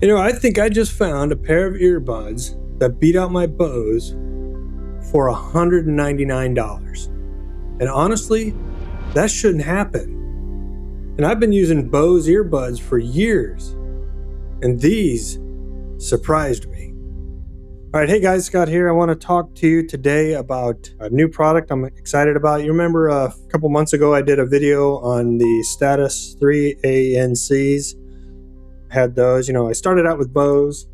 You know, I think I just found a pair of earbuds that beat out my Bose for $199. And honestly, that shouldn't happen. And I've been using Bose earbuds for years, and these surprised me. All right, hey guys, Scott here. I want to talk to you today about a new product I'm excited about. You remember a couple months ago I did a video on the Status 3 ANCs. Had those, I started out with Bose,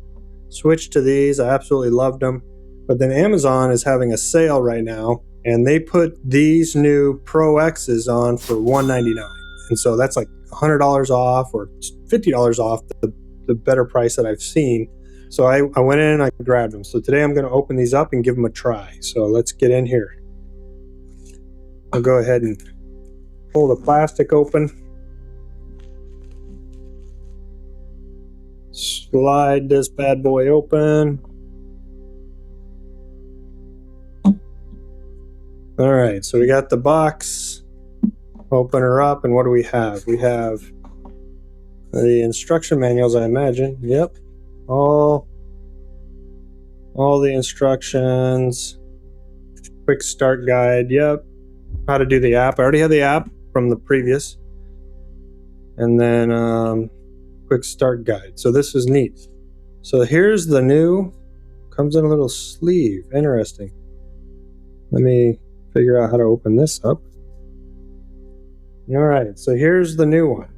switched to these. I absolutely loved them. But then Amazon is having a sale right now, and they put these new Pro X's on for $199. And so that's like $100 off or $50 off the better price that I've seen. So I went in and I grabbed them. So today I'm going to open these up and give them a try. So let's get in here. I'll go ahead and pull the plastic open. Slide this bad boy open. All right, so we got the box. Open her up, and what do we have? We have the instruction manuals, I imagine. Yep, all the instructions. Quick start guide. Yep, how to do the app. I already have the app from the previous. And then quick start guide. So this is neat. So here's the new, comes in a little sleeve. Interesting. Let me figure out how to open this up. All right, so here's the new one.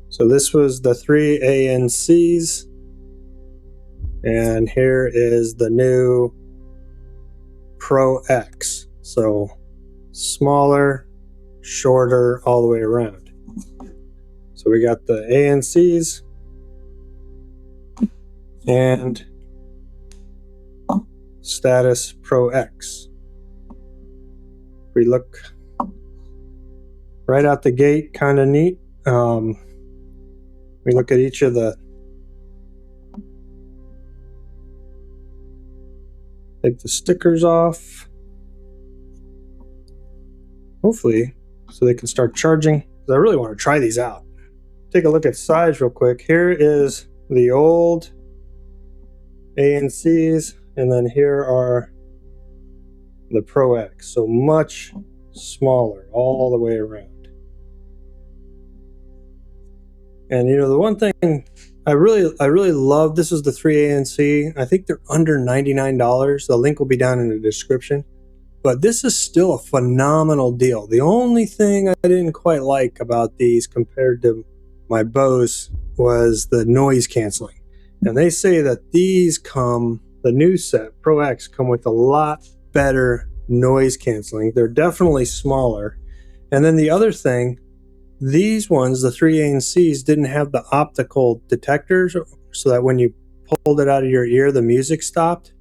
So this was the 3 ANCs, and here is the new Pro X. So smaller, shorter, all the way around. So we got the ANCs and Status Pro X. We look right out the gate, kind of neat. We look at each of the, take the stickers off, hopefully, so they can start charging. I really want to try these out. Take a look at size real quick. Here is the old ANCs, and then here are the Pro X. So much smaller all the way around. And the one thing I really love, this is the 3 ANC. I think they're under $99. The link will be down in the description. But this is still a phenomenal deal. The only thing I didn't quite like about these compared to my Bose was the noise canceling. And they say that these come, the new set, Pro X, come with a lot better noise canceling. They're definitely smaller. And then the other thing, these ones, the 3 ANCs, didn't have the optical detectors, so that when you pulled it out of your ear, the music stopped.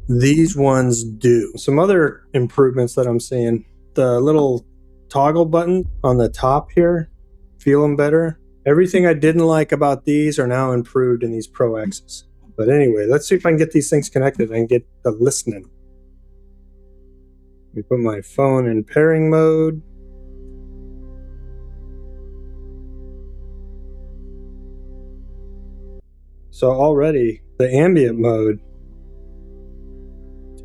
These ones do. Some other improvements that I'm seeing, the little toggle button on the top here, feeling better. Everything I didn't like about these are now improved in these Pro X's. But anyway, let's see if I can get these things connected and get the listening. Let me put my phone in pairing mode. So already the ambient mode,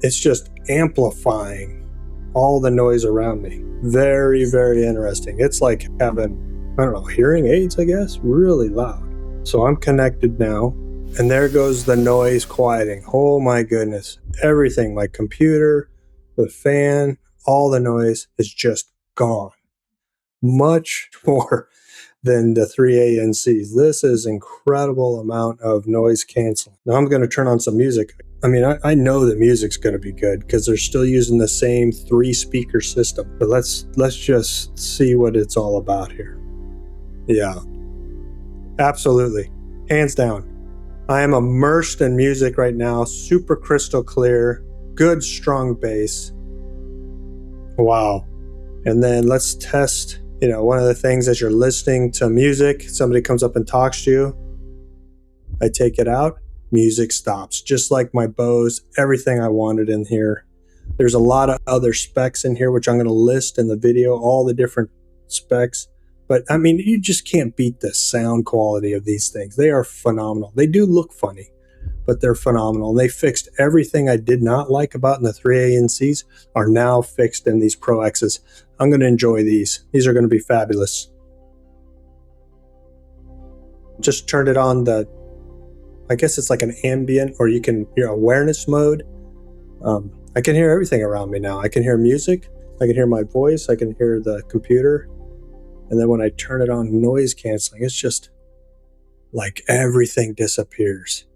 it's just amplifying all the noise around me. Very, very interesting. It's like having, I don't know, hearing aids, I guess, really loud. So I'm connected now, and there goes the noise quieting. Oh my goodness. Everything, my computer, the fan, all the noise is just gone. Much more than the 3 ANCs. This is incredible amount of noise canceling. Now I'm going to turn on some music. I mean, I know the music's going to be good because they're still using the same 3-speaker system. But let's just see what it's all about here. Yeah, absolutely. Hands down. I am immersed in music right now. Super crystal clear. Good, strong bass. Wow. And then let's test, one of the things as you're listening to music, somebody comes up and talks to you. I take it out. Music stops, just like my Bose, everything I wanted in here. There's a lot of other specs in here, which I'm going to list in the video, all the different specs. But I mean, you just can't beat the sound quality of these things. They are phenomenal. They do look funny, but they're phenomenal. And they fixed everything I did not like about in the 3ANCs are now fixed in these Pro X's. I'm going to enjoy these. These are going to be fabulous. Just turned it on the, I guess it's like an ambient, or you can hear awareness mode. I can hear everything around me now. I can hear music. I can hear my voice. I can hear the computer. And then when I turn it on noise canceling, it's just like everything disappears.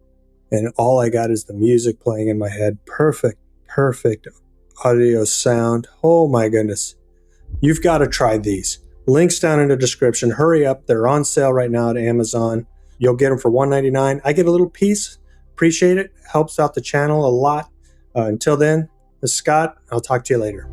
And all I got is the music playing in my head. Perfect audio sound. Oh my goodness. You've got to try these. Links down in the description. Hurry up. They're on sale right now at Amazon. You'll get them for $199. I get a little piece. Appreciate it. Helps out the channel a lot. Until then, this is Scott. I'll talk to you later.